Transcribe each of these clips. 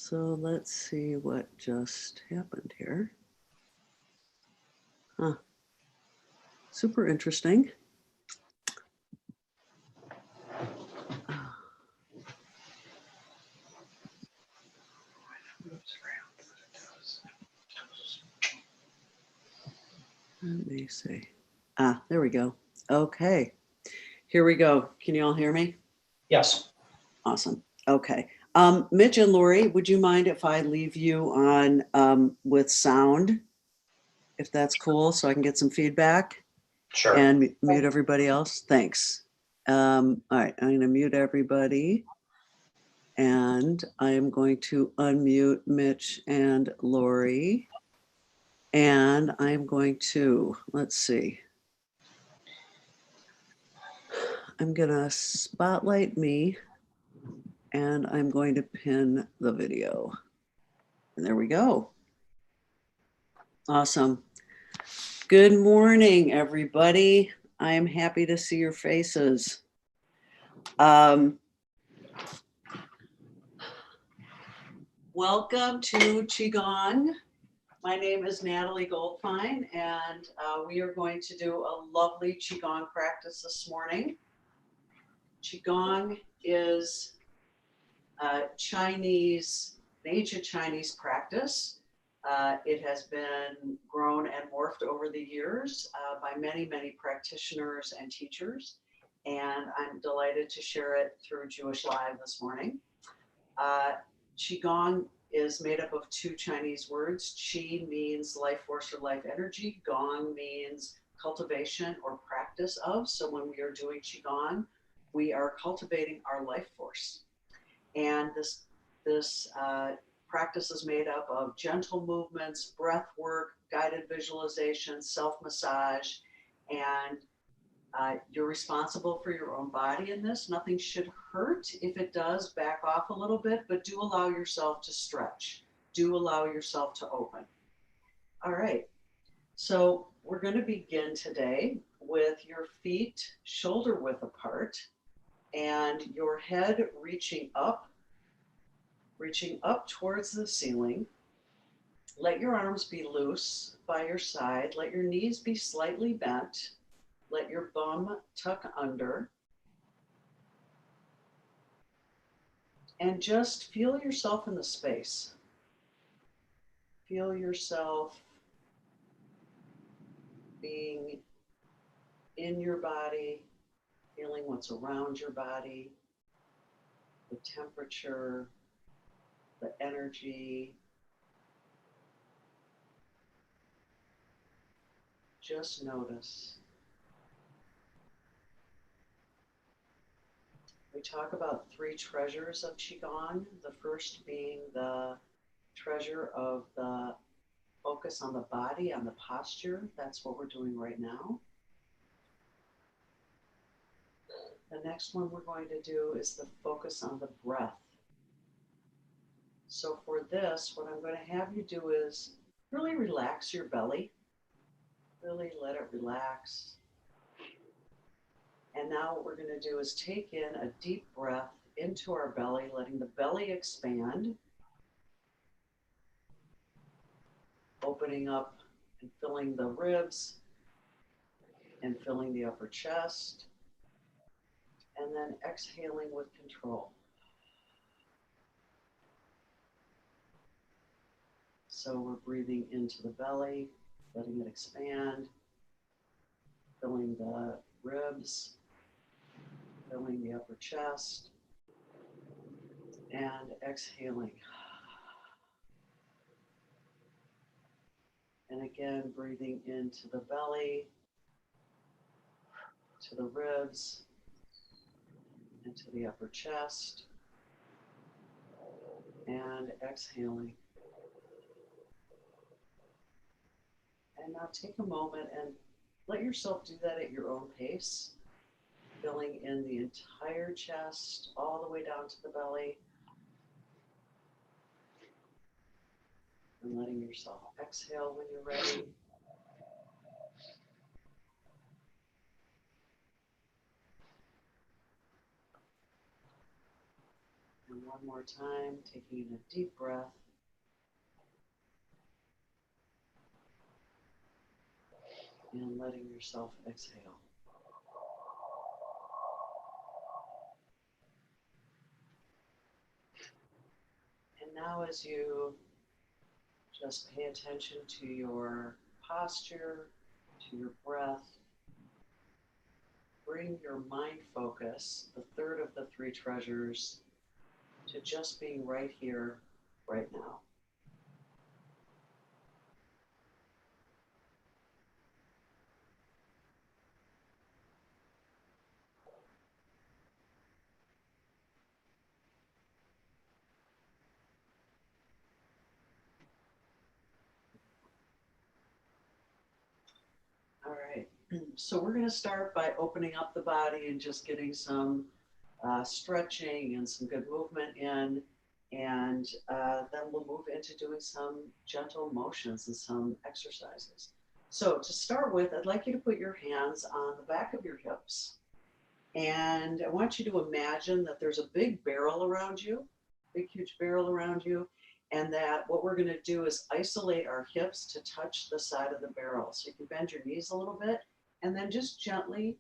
So let's see what just happened here. Huh. Super interesting. Let me see. There we go. Okay. Here we go. Can you all hear me? Yes. Awesome. Okay. Mitch and Lori, would you mind if I leave you on with sound? If that's cool, so I can get some feedback? Sure. And mute everybody else? Thanks. All right, I'm going to mute everybody. And I'm going to unmute Mitch and Lori. And I'm going to, let's see. I'm going to spotlight me. And I'm going to pin the video. And there we go. Awesome. Good morning, everybody. I am happy to see your faces. Welcome to Qigong. My name is Natalie Goldfine, and we are going to do a lovely Qigong practice this morning. Qigong is Chinese, an ancient Chinese practice. It has been grown and morphed over the years by many, many practitioners and teachers, and I'm delighted to share it through jewishLIVE this morning. Qigong is made up of two Chinese words. Qi means life force or life energy. Gong means cultivation or practice of. So when we are doing Qigong, we are cultivating our life force. And this practice is made up of gentle movements, breath work, guided visualization, self-massage, and you're responsible for your own body in this. Nothing should hurt. If it does, back off a little bit, but do allow yourself to stretch. Do allow yourself to open. All right. So we're going to begin today with your feet shoulder width apart and your head reaching up towards the ceiling. Let your arms be loose by your side. Let your knees be slightly bent. Let your bum tuck under. And just feel yourself in the space. Feel yourself being in your body, feeling what's around your body, the temperature, the energy. Just notice. We talk about three treasures of Qigong, the first being the treasure of the focus on the body, on the posture. That's what we're doing right now. The next one we're going to do is the focus on the breath. So for this, what I'm going to have you do is really relax your belly. Really let it relax. And now what we're going to do is take in a deep breath into our belly, letting the belly expand, opening up and filling the ribs and filling the upper chest, and then exhaling with control. So we're breathing into the belly, letting it expand, filling the ribs, filling the upper chest, and exhaling. And again, breathing into the belly, to the ribs, and to the upper chest, and exhaling. And now take a moment and let yourself do that at your own pace, filling in the entire chest, all the way down to the belly, and letting yourself exhale when you're ready. And one more time, taking a deep breath. And letting yourself exhale. And now as you just pay attention to your posture, to your breath, bring your mind focus, the third of the three treasures, to just being right here, right now. All right, so we're going to start by opening up the body and just getting some stretching and some good movement in, and then we'll move into doing some gentle motions and some exercises. So to start with, I'd like you to put your hands on the back of your hips, and I want you to imagine that there's a big barrel around you, big huge barrel around you, and that what we're going to do is isolate our hips to touch the side of the barrel. So you can bend your knees a little bit and then just gently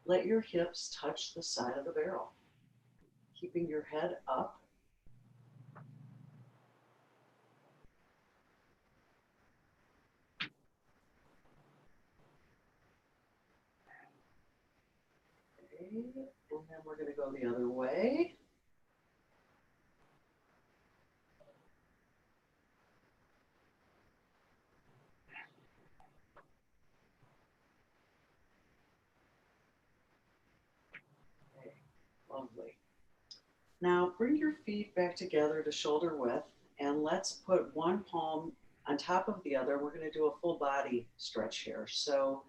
let your hips touch the side of the barrel, keeping your head up. Okay, and then we're going to go the other way. Okay, lovely. Now bring your feet back together to shoulder width, and let's put one palm on top of the other. We're going to do a full body stretch here. So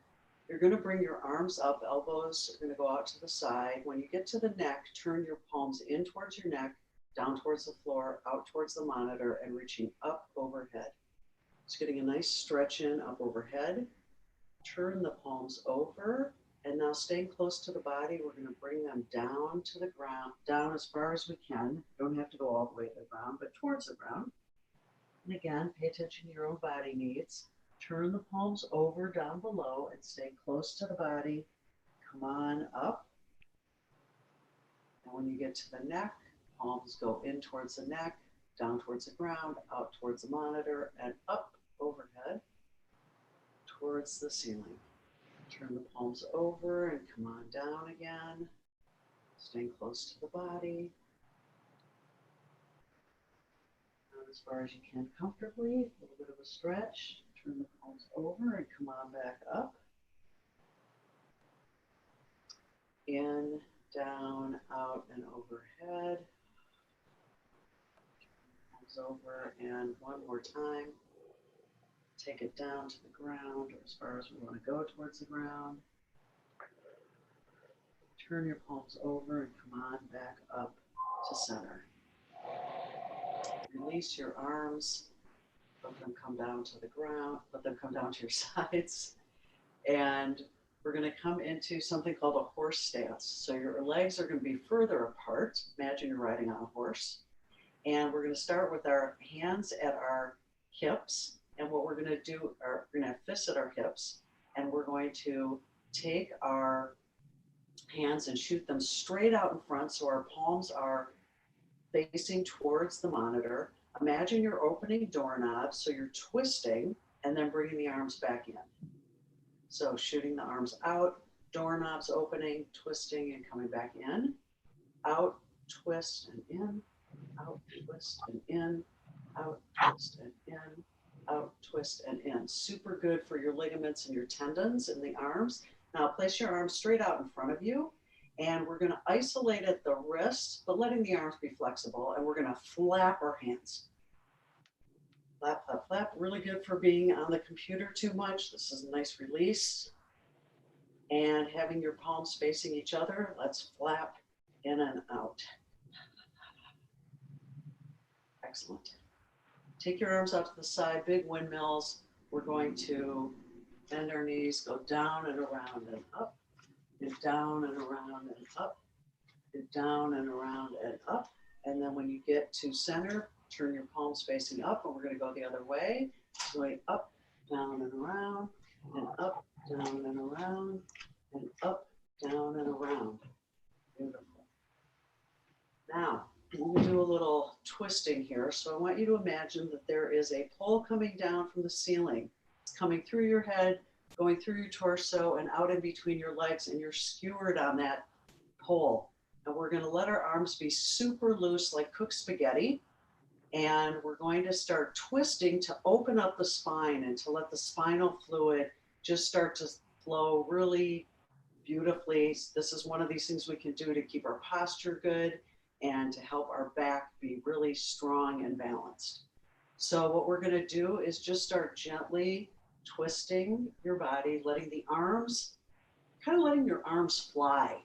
you're going to bring your arms up, elbows are going to go out to the side. When you get to the neck, turn your palms in towards your neck, down towards the floor, out towards the monitor, and reaching up overhead. Just getting a nice stretch in up overhead. Turn the palms over. And now staying close to the body, we're going to bring them down to the ground, down as far as we can. Don't have to go all the way to the ground, but towards the ground. And again, pay attention to your own body needs. Turn the palms over down below and stay close to the body. Come on up. And when you get to the neck, palms go in towards the neck, down towards the ground, out towards the monitor, and up overhead towards the ceiling. Turn the palms over and come on down again, staying close to the body. Down as far as you can comfortably, a little bit of a stretch. Turn the palms over and come on back up. In, down, out, and overhead. Palms over, and one more time. Take it down to the ground, or as far as we want to go towards the ground. Turn your palms over and come on back up to center. Release your arms, let them come down to the ground, let them come down to your sides. And we're going to come into something called a horse stance. So your legs are going to be further apart. Imagine you're riding on a horse. And we're going to start with our hands at our hips. And what we're going to do, we're going to have fists at our hips, and we're going to take our hands and shoot them straight out in front so our palms are facing towards the monitor. Imagine you're opening doorknobs, so you're twisting and then bringing the arms back in. So shooting the arms out, doorknobs opening, twisting and coming back in, out, twist and in, out, twist and in, out, twist and in. Out, twist, and in. Super good for your ligaments and your tendons in the arms. Now place your arms straight out in front of you, and we're going to isolate at the wrists, but letting the arms be flexible, and we're going to flap our hands. Flap, flap, flap. Really good for being on the computer too much. This is a nice release. And having your palms facing each other, let's flap in and out. Excellent. Take your arms out to the side, big windmills. We're going to bend our knees, go down and around and up, and down and around and up, and down and around and up. And then when you get to center, turn your palms facing up, and we're going to go the other way. Going up, down, and around, and up, down, and around, and up, down, and around. Beautiful. Now, I'm going to do a little twisting here. So I want you to imagine that there is a pole coming down from the ceiling. It's coming through your head, going through your torso, and out in between your legs, and you're skewered on that pole. And we're going to let our arms be super loose like cooked spaghetti. And we're going to start twisting to open up the spine and to let the spinal fluid just start to flow really beautifully. This is one of these things we can do to keep our posture good and to help our back be really strong and balanced. So what we're going to do is just start gently twisting your body, letting the arms, kind of letting your arms fly.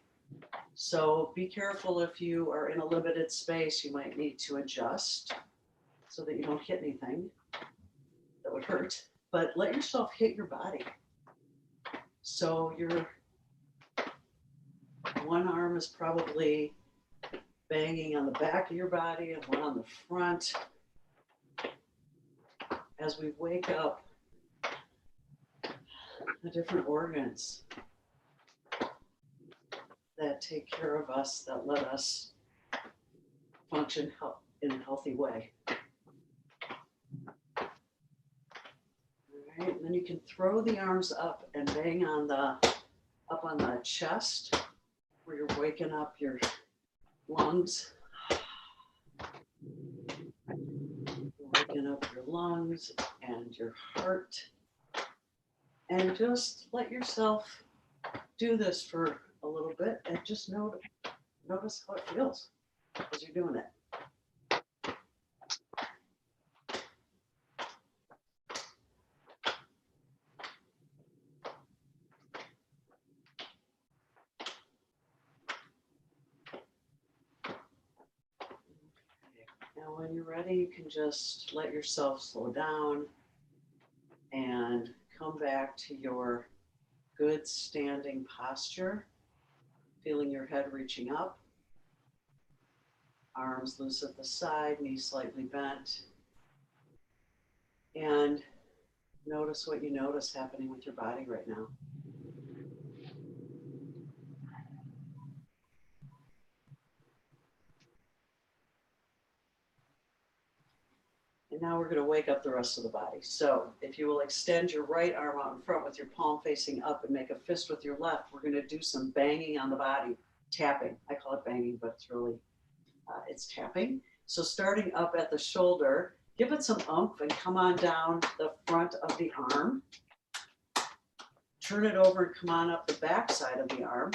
So be careful if you are in a limited space, you might need to adjust so that you don't hit anything that would hurt, but let yourself hit your body. So your one arm is probably banging on the back of your body and one on the front. As we wake up the different organs that take care of us, that let us function in a healthy way. All right, and then you can throw the arms up and bang on up on the chest where you're waking up your lungs. You're waking up your lungs and your heart. And just let yourself do this for a little bit and just notice how it feels as you're doing it. Now when you're ready, you can just let yourself slow down and come back to your good standing posture, feeling your head reaching up, arms loose at the side, knees slightly bent, and notice what you notice happening with your body right now. And now we're going to wake up the rest of the body. So if you will extend your right arm out in front with your palm facing up and make a fist with your left, we're going to do some banging on the body, tapping. I call it banging, but it's really, it's tapping. So starting up at the shoulder, give it some oomph and come on down the front of the arm. Turn it over and come on up the back side of the arm.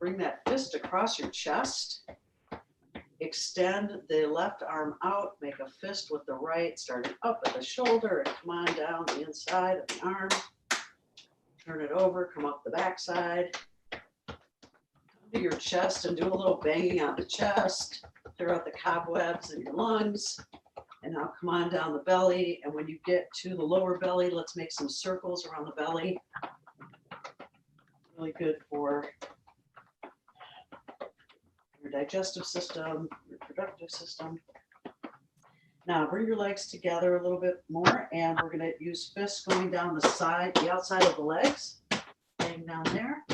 Bring that fist across your chest. Extend the left arm out, make a fist with the right, starting up at the shoulder and come on down the inside of the arm. Turn it over, come up the back side. Come to your chest and do a little banging on the chest. Clear out the cobwebs in your lungs. And now come on down the belly. And when you get to the lower belly, let's make some circles around the belly. Really good for your digestive system, your reproductive system. Now bring your legs together a little bit more, and we're going to use fists going down the side, the outside of the legs, bang down there,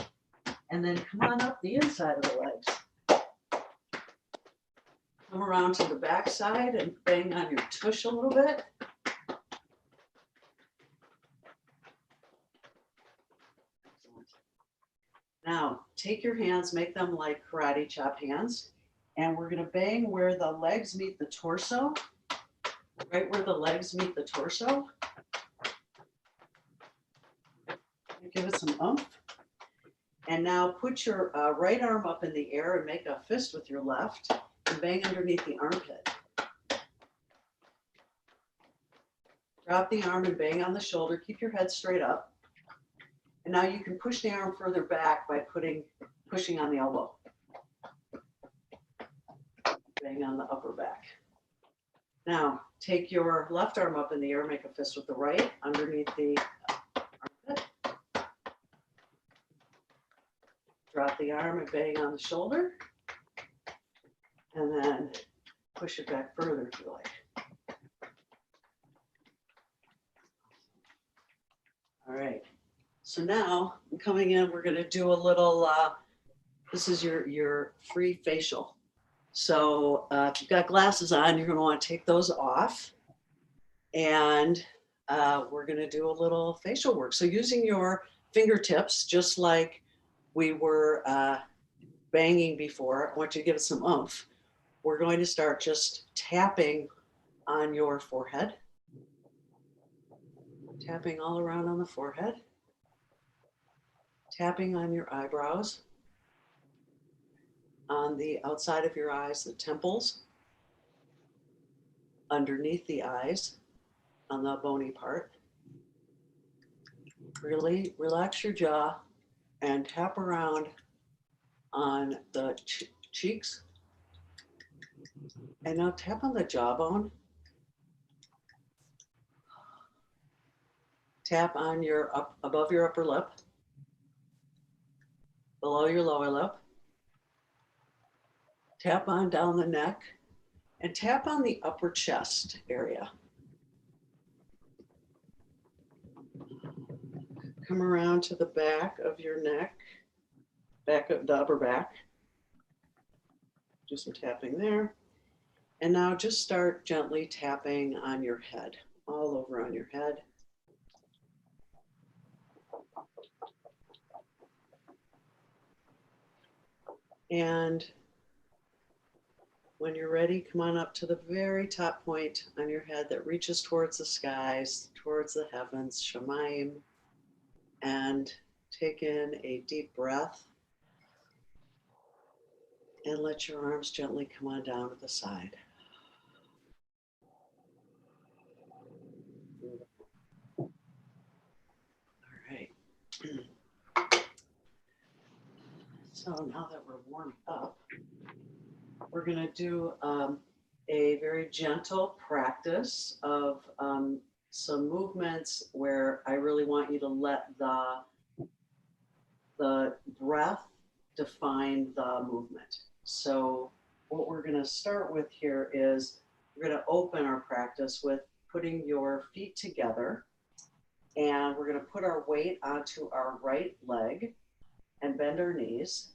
and then come on up the inside of the legs. Come around to the back side and bang on your tush a little bit. Now, take your hands, make them like karate chop hands, and we're going to bang where the legs meet the torso, right where the legs meet the torso. Give it some oomph. And now put your right arm up in the air and make a fist with your left and bang underneath the armpit. Drop the arm and bang on the shoulder. Keep your head straight up. And now you can push the arm further back by pushing on the elbow. Bang on the upper back. Now, take your left arm up in the air, make a fist with the right underneath the armpit. Drop the arm and bang on the shoulder. And then push it back further if you like. All right. So now I'm coming in, we're going to do a little, this is your free facial. So if you've got glasses on, you're going to want to take those off. And we're going to do a little facial work. So using your fingertips, just like we were banging before, I want you to give it some oomph. We're going to start just tapping on your forehead. Tapping all around on the forehead. Tapping on your eyebrows. On the outside of your eyes, the temples. Underneath the eyes, on the bony part. Really relax your jaw and tap around on the cheeks. And now tap on the jawbone. Tap on your above your upper lip, below your lower lip. Tap on down the neck and tap on the upper chest area. Come around to the back of your neck, back of the upper back. Do some tapping there. And now just start gently tapping on your head, all over on your head. And when you're ready, come on up to the very top point on your head that reaches towards the skies, towards the heavens, Shemaim, and take in a deep breath and let your arms gently come on down to the side. All right. So now that we're warming up, we're going to do a very gentle practice of some movements where I really want you to let the breath define the movement. So what we're going to start with here is we're going to open our practice with putting your feet together, and we're going to put our weight onto our right leg and bend our knees.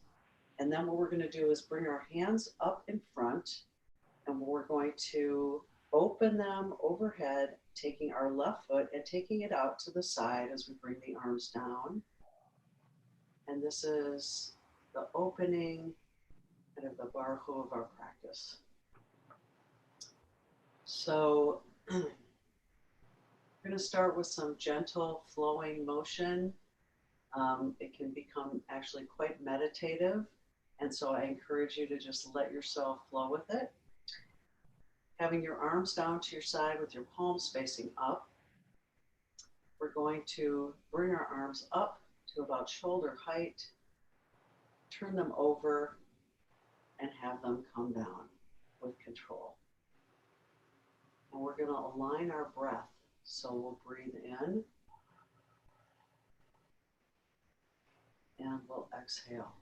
And then what we're going to do is bring our hands up in front, and we're going to open them overhead, taking our left foot and taking it out to the side as we bring the arms down. And this is the opening kind of the baruch of our practice. So we're going to start with some gentle flowing motion. It can become actually quite meditative. And so I encourage you to just let yourself flow with it. Having your arms down to your side with your palms facing up, we're going to bring our arms up to about shoulder height, turn them over, and have them come down with control. And we're going to align our breath. So we'll breathe in, and we'll exhale.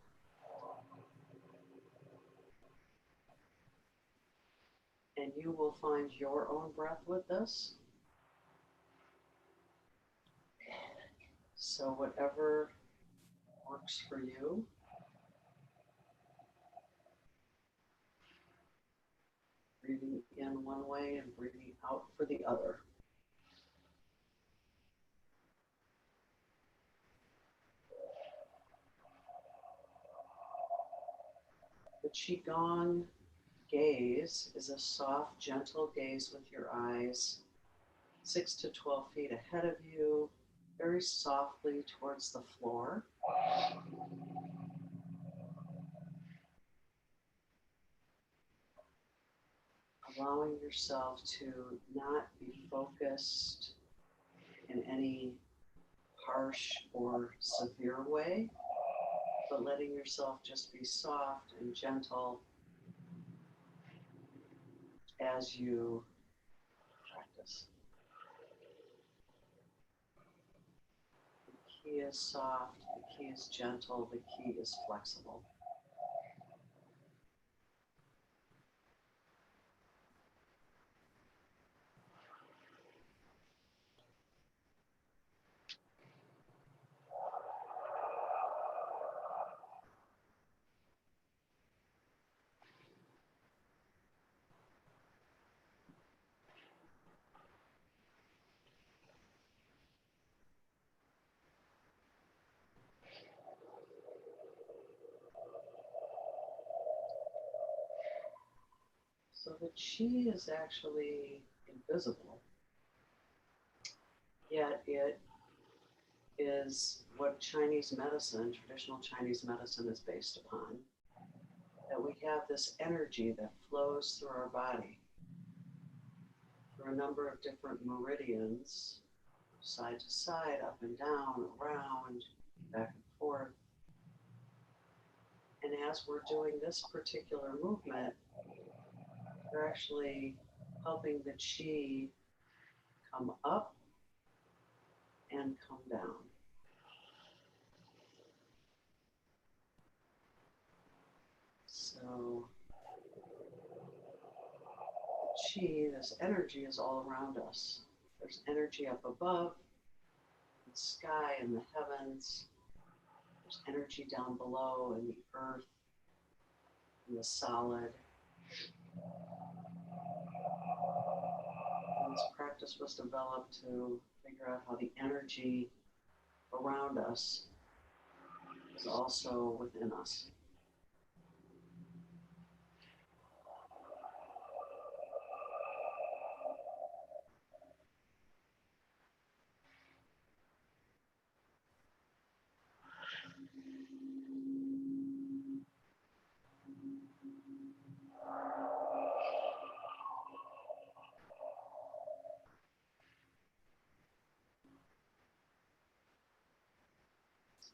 And you will find your own breath with this. So whatever works for you. Breathing in one way and breathing out for the other. The Qigong gaze is a soft, gentle gaze with your eyes 6 to 12 feet ahead of you, very softly towards the floor. Allowing yourself to not be focused in any harsh or severe way, but letting yourself just be soft and gentle as you practice. The key is soft, the key is gentle, the key is flexible. So the chi is actually invisible, yet it is what Chinese medicine, traditional Chinese medicine, is based upon. That we have this energy that flows through our body through a number of different meridians, side to side, up and down, around, back and forth. And as we're doing this particular movement, we're actually helping the chi come up and come down. So the chi, this energy, is all around us. There's energy up above, in the sky, in the heavens. There's energy down below in the earth, in the solid. And this practice was developed to figure out how the energy around us is also within us.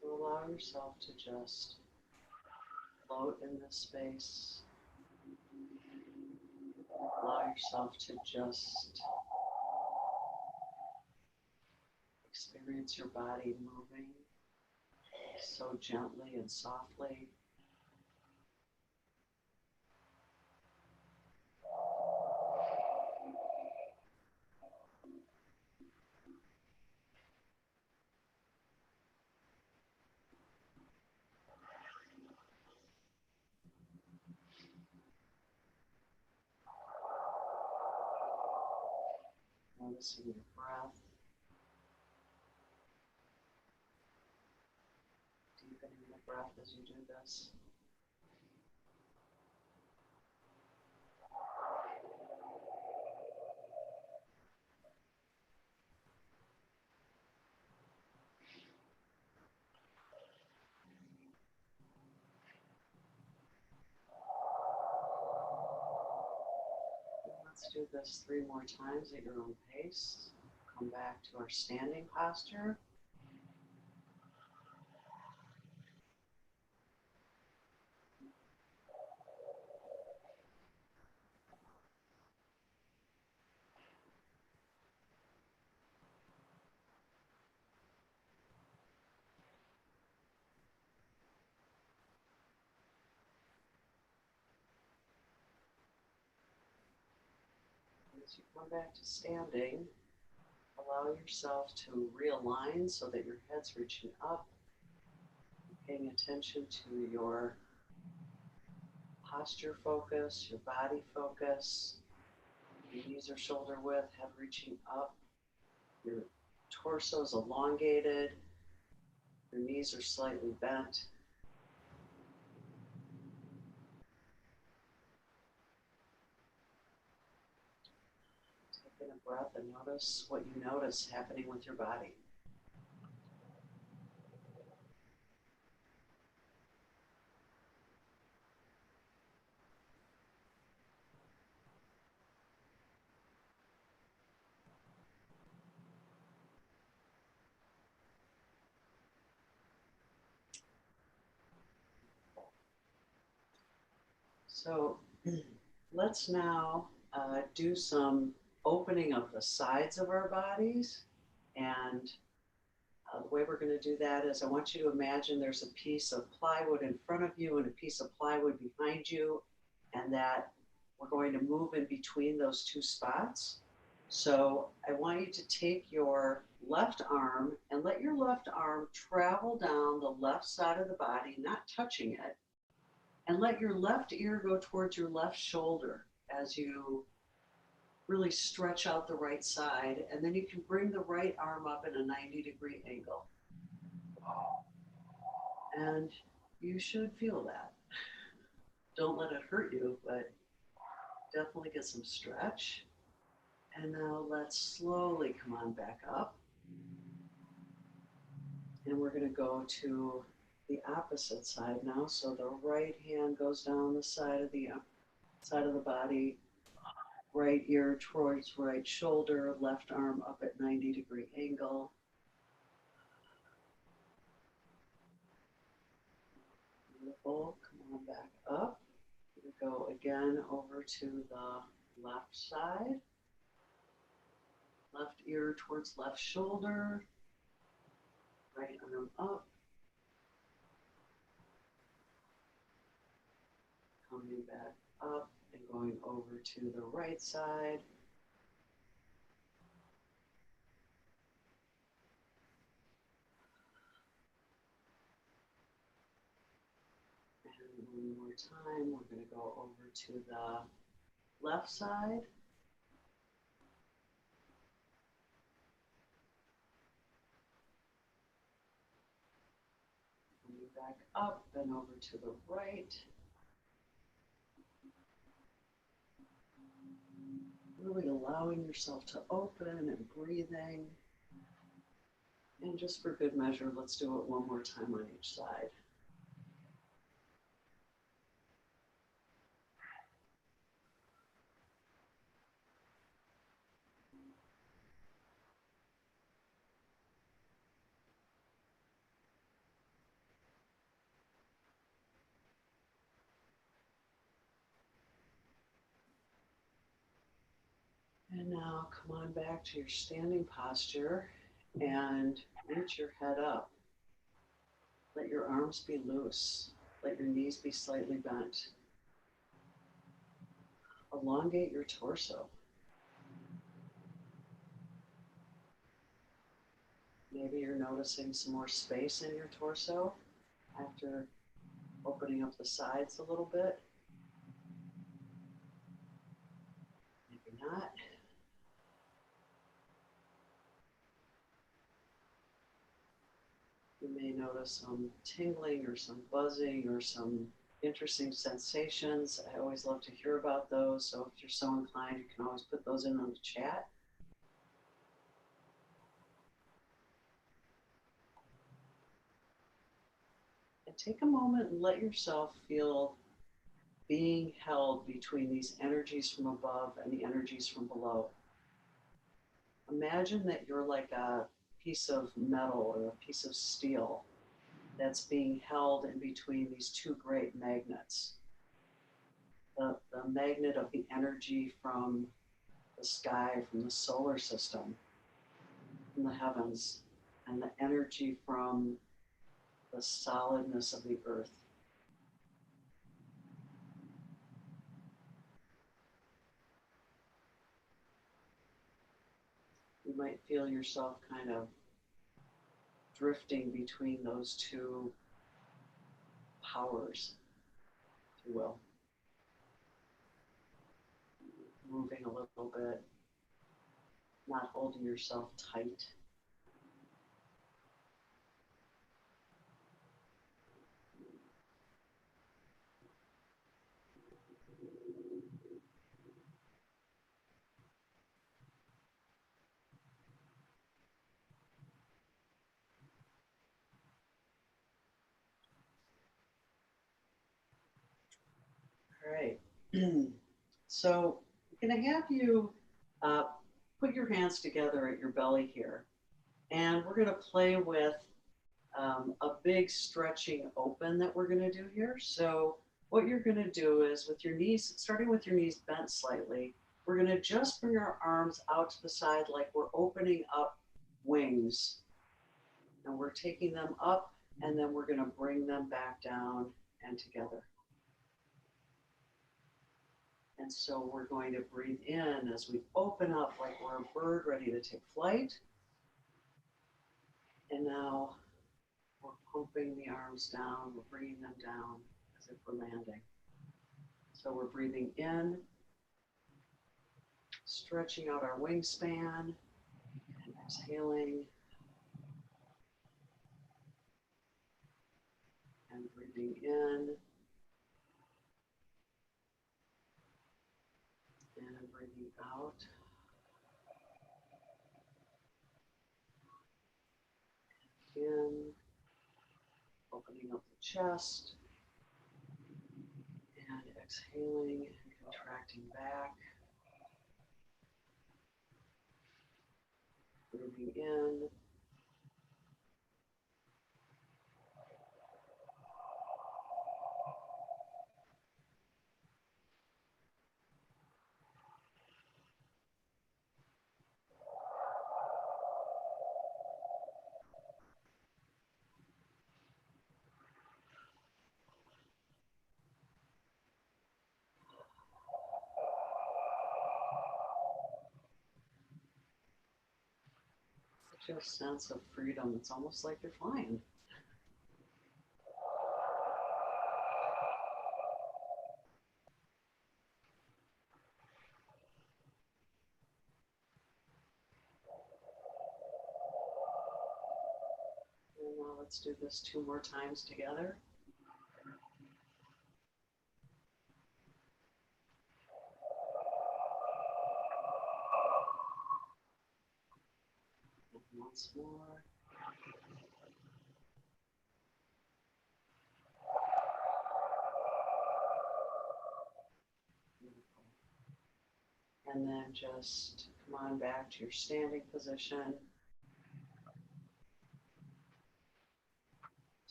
So allow yourself to just float in this space. Allow yourself to just experience your body moving so gently and softly. Noticing your breath, deepening the breath as you do this. Let's do this 3 more times at your own pace. Come back to our standing posture. As you come back to standing, allow yourself to realign so that your head's reaching up, paying attention to your posture focus, your body focus. Your knees are shoulder width, head reaching up. Your torso is elongated. Your knees are slightly bent. Taking a breath and notice what you notice happening with your body. So let's now do some opening of the sides of our bodies. And the way we're going to do that is I want you to imagine there's a piece of plywood in front of you and a piece of plywood behind you, and that we're going to move in between those 2 spots. So I want you to take your left arm and let your left arm travel down the left side of the body, not touching it. And let your left ear go towards your left shoulder as you really stretch out the right side. And then you can bring the right arm up in a 90-degree angle. And you should feel that. Don't let it hurt you, but Definitely get some stretch. And now let's slowly come on back up. And we're going to go to the opposite side now. So the right hand goes down the side of the body, right ear towards right shoulder, left arm up at 90-degree angle. Beautiful. Come on back up. We go again over to the left side. Left ear towards left shoulder. Right arm up. Coming back up and going over to the right side. And one more time, we're going to go over to the left side. Coming back up and over to the right. Really allowing yourself to open and breathing. And just for good measure, let's do it one more time on each side. And now come on back to your standing posture and reach your head up. Let your arms be loose. Let your knees be slightly bent. Elongate your torso. Maybe you're noticing some more space in your torso after opening up the sides a little bit. Maybe not. You may notice some tingling or some buzzing or some interesting sensations. I always love to hear about those. So if you're so inclined, you can always put those in on the chat. And take a moment and let yourself feel being held between these energies from above and the energies from below. Imagine that you're like a piece of metal or a piece of steel that's being held in between these two great magnets. The magnet of the energy from the sky, from the solar system, from the heavens, and the energy from the solidness of the earth. You might feel yourself kind of drifting between those two powers, if you will. Moving a little bit, not holding yourself tight. All right. So I'm going to have you put your hands together at your belly here. And we're going to play with a big stretching open that we're going to do here. So what you're going to do is with your knees, starting with your knees bent slightly, we're going to just bring our arms out to the side like we're opening up wings. And we're taking them up, and then we're going to bring them back down and together. And so we're going to breathe in as we open up like we're a bird ready to take flight. And now we're pumping the arms down, we're bringing them down as if we're landing. So we're breathing in, stretching out our wingspan, and exhaling, and breathing in, Opening up the chest and exhaling and contracting back. Breathing in. Such a sense of freedom. It's almost like you're flying. And now let's do this 2 more times together. And once more. Beautiful. And then just come on back to your standing position.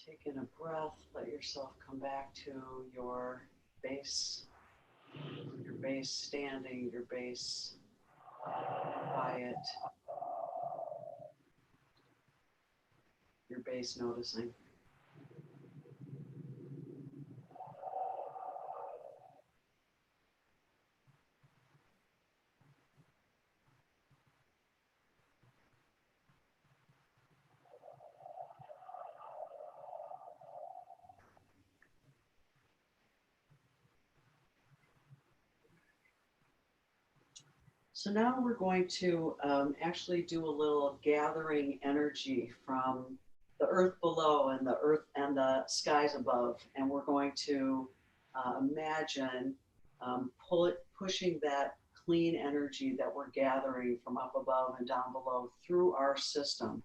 Take in a breath, let yourself come back to your base standing, your base quiet, your base noticing. So now we're going to actually do a little gathering energy from the earth below and the earth and the skies above. And we're going to imagine pushing that clean energy that we're gathering from up above and down below through our system,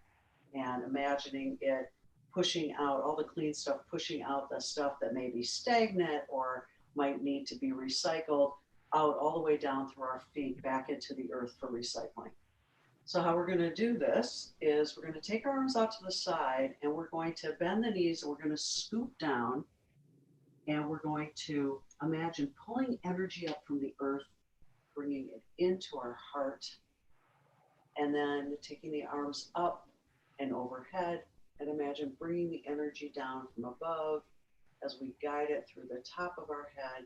and imagining it pushing out all the clean stuff, pushing out the stuff that may be stagnant or might need to be recycled out all the way down through our feet back into the earth for recycling. So how we're going to do this is we're going to take our arms out to the side and we're going to bend the knees and we're going to scoop down and we're going to imagine pulling energy up from the earth, bringing it into our heart, and then taking the arms up and overhead, and imagine bringing the energy down from above as we guide it through the top of our head,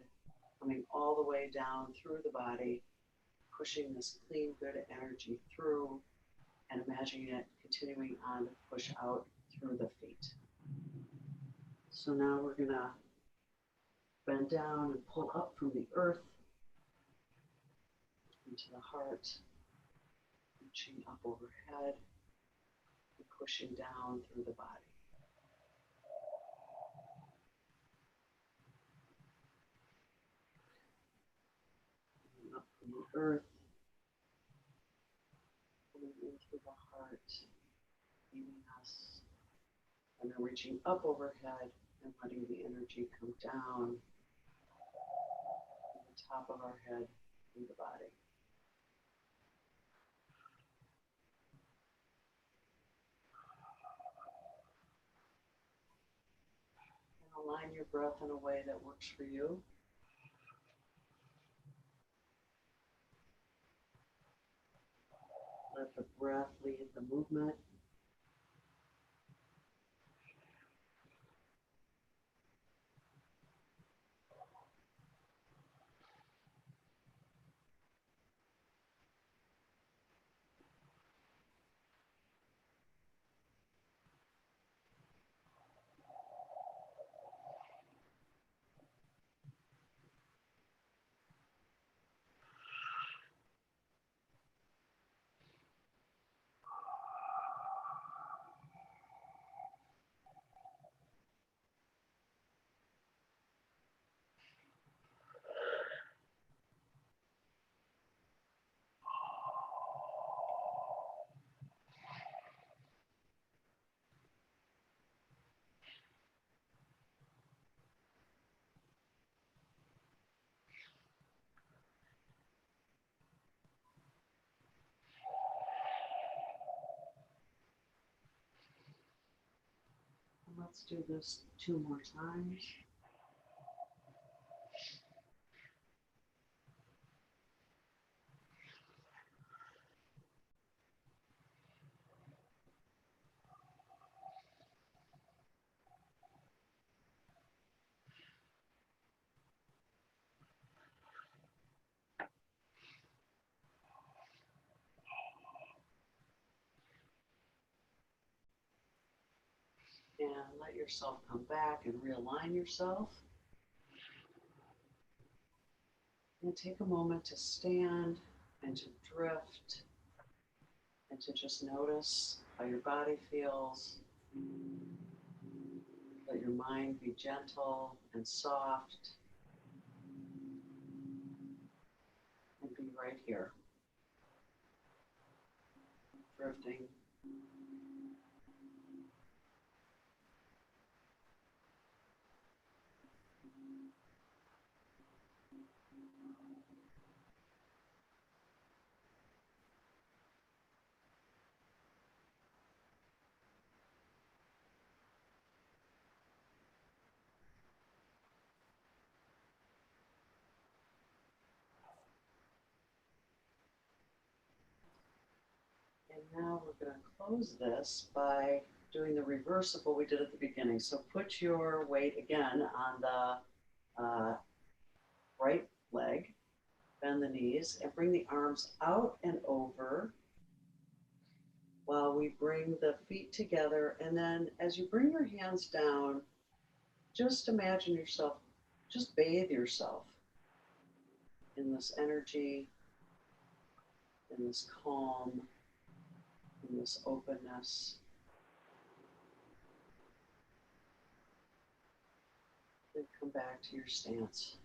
coming all the way down through the body, pushing this clean, good energy through, and imagining it continuing on to push out through the feet. So now we're going to bend down and pull up from the earth into the heart, reaching up overhead, and pushing down through the body. Up from the earth, pulling in through the heart, feeding us, and then reaching up overhead and letting the energy come down from the top of our head through the body. And align your breath in a way that works for you. Let the breath lead the movement. Let's do this 2 more times. And let yourself come back and realign yourself. And take a moment to stand and to drift and to just notice how your body feels. Let your mind be gentle and soft and be right here, drifting. And now we're going to close this by doing the reverse of what we did at the beginning. So put your weight again on the right leg, bend the knees, and bring the arms out and over while we bring the feet together. And then as you bring your hands down, just imagine yourself, just bathe yourself in this energy, in this calm, in this openness. Then come back to your stance.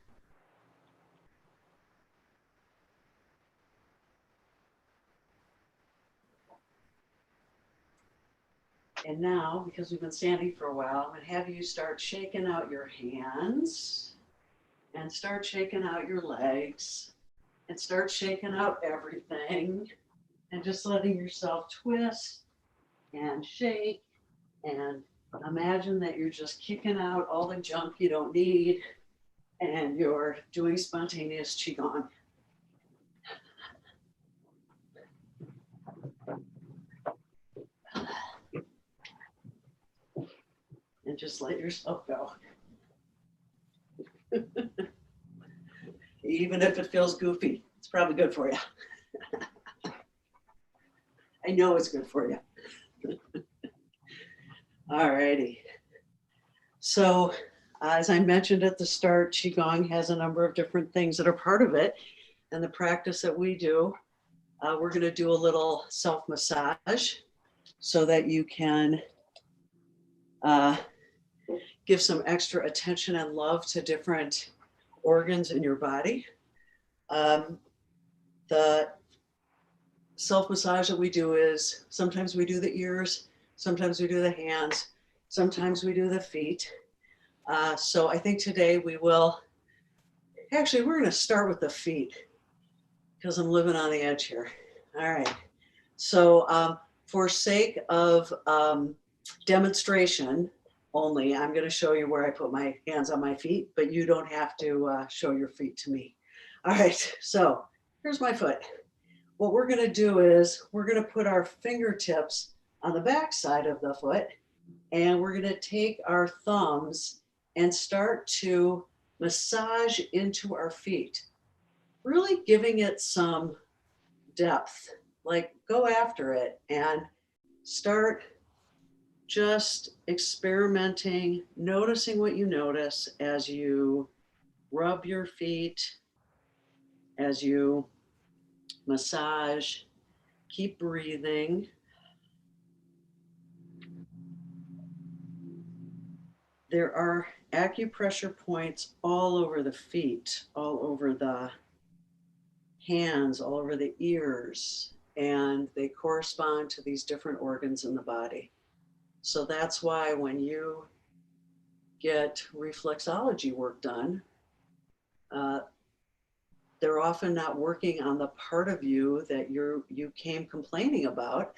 And now, because we've been standing for a while, I'm going to have you start shaking out your hands and start shaking out your legs and start shaking out everything and just letting yourself twist and shake and imagine that you're just kicking out all the junk you don't need and you're doing spontaneous qigong. And just let yourself go. Even if it feels goofy, it's probably good for you. I know it's good for you. All righty. So as I mentioned at the start, qigong has a number of different things that are part of it. And the practice that we do, we're going to do a little self-massage so that you can give some extra attention and love to different organs in your body. The self-massage that we do is sometimes we do the ears, sometimes we do the hands, sometimes we do the feet. So I think today we will, actually we're going to start with the feet because I'm living on the edge here. All right. So for sake of demonstration only, I'm going to show you where I put my hands on my feet, but you don't have to show your feet to me. All right, so here's my foot. What we're going to do is we're going to put our fingertips on the back side of the foot, and we're going to take our thumbs and start to massage into our feet, really giving it some depth, like go after it and start just experimenting, noticing what you notice as you rub your feet, as you massage. Keep breathing. There are acupressure points all over the feet, all over the hands, all over the ears, and they correspond to these different organs in the body. So that's why when you get reflexology work done, they're often not working on the part of you that you came complaining about.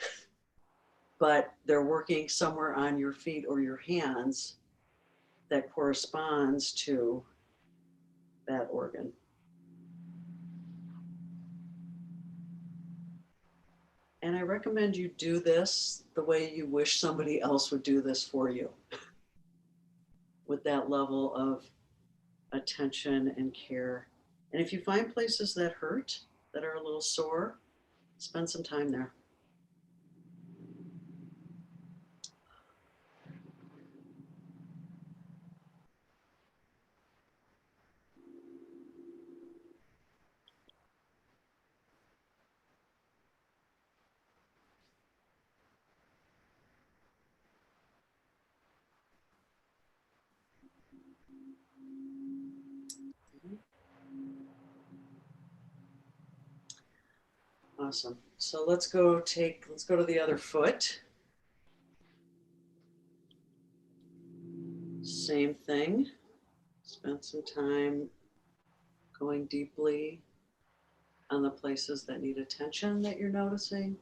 but they're working somewhere on your feet or your hands that corresponds to that organ. And I recommend you do this the way you wish somebody else would do this for you, with that level of attention and care. And if you find places that hurt, that are a little sore, spend some time there. Awesome. So let's go to the other foot. Same thing. Spend some time going deeply on the places that need attention that you're noticing.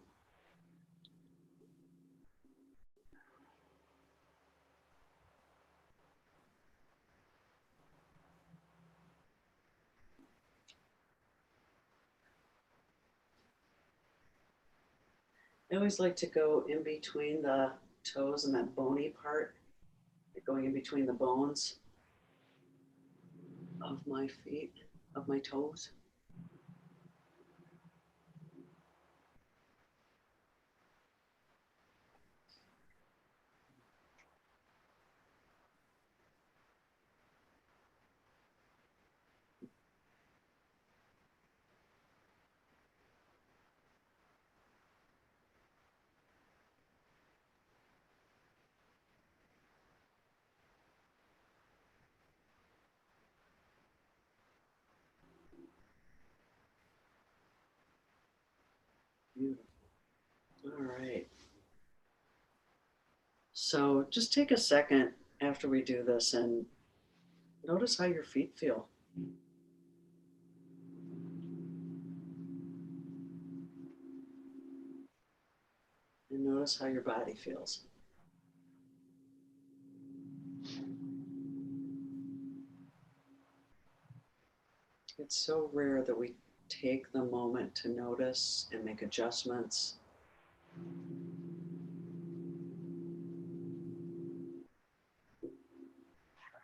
I always like to go in between the toes and that bony part, going in between the bones of my feet, of my toes. Beautiful. All right. So just take a second after we do this and notice how your feet feel. And notice how your body feels. It's so rare that we take the moment to notice and make adjustments.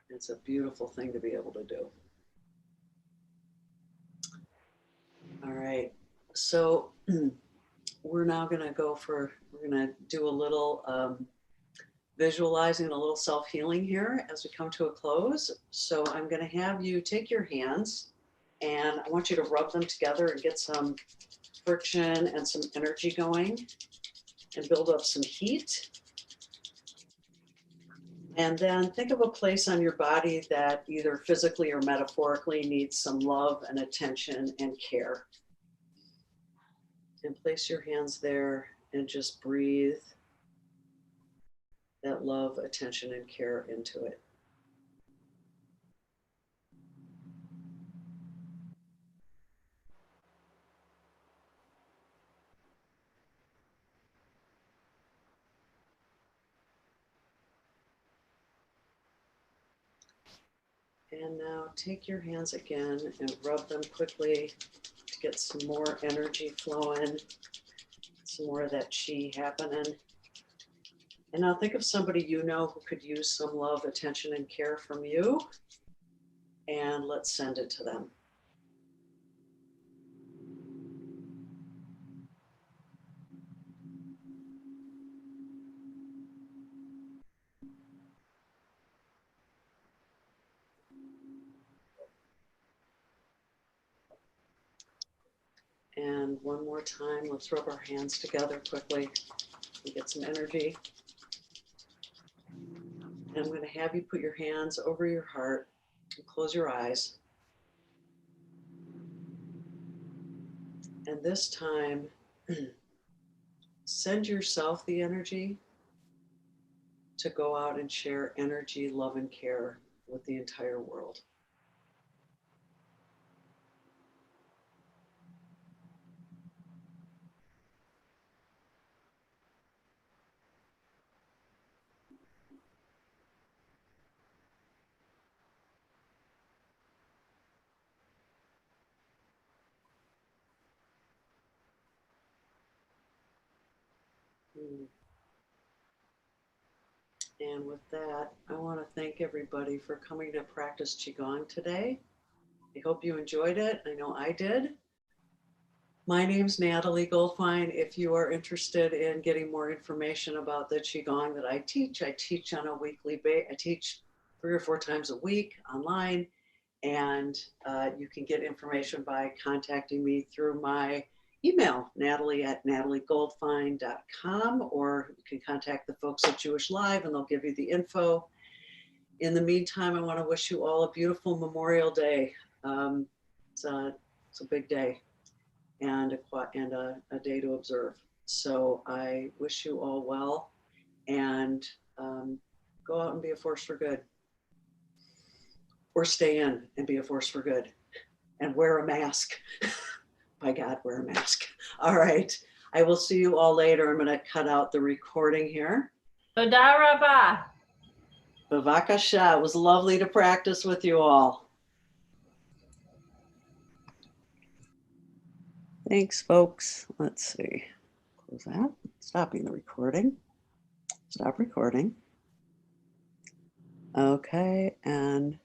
It's a beautiful thing to be able to do. All right, so we're now going to we're going to do a little visualizing, a little self-healing here as we come to a close. So I'm going to have you take your hands and I want you to rub them together and get some friction and some energy going and build up some heat. And then think of a place on your body that either physically or metaphorically needs some love and attention and care. And place your hands there and just breathe that love, attention, and care into it. And now take your hands again and rub them quickly to get some more energy flowing, some more of that chi happening. And now think of somebody you know who could use some love, attention, and care from you. And let's send it to them. And one more time, let's rub our hands together quickly and get some energy. And I'm going to have you put your hands over your heart and close your eyes. And this time, send yourself the energy to go out and share energy, love, and care with the entire world. And with that, I want to thank everybody for coming to practice Qigong today. I hope you enjoyed it. I know I did. My name's Natalie Goldfine. If you are interested in getting more information about the Qigong that I teach on a weekly basis. I teach 3 or 4 times a week online, and you can get information by contacting me through my email, natalie@nataliegoldfine.com, or you can contact the folks at jewishLIVE and they'll give you the info. In the meantime, I want to wish you all a beautiful Memorial Day. It's a big day and a day to observe. So I wish you all well, and go out and be a force for good. Or stay in and be a force for good. And wear a mask. By God, wear a mask. All right. I will see you all later. I'm going to cut out the recording here. Toda rabah. Bavakasha. It was lovely to practice with you all. Thanks, folks. Let's see. Close that. Stopping the recording. Stop recording. Okay. And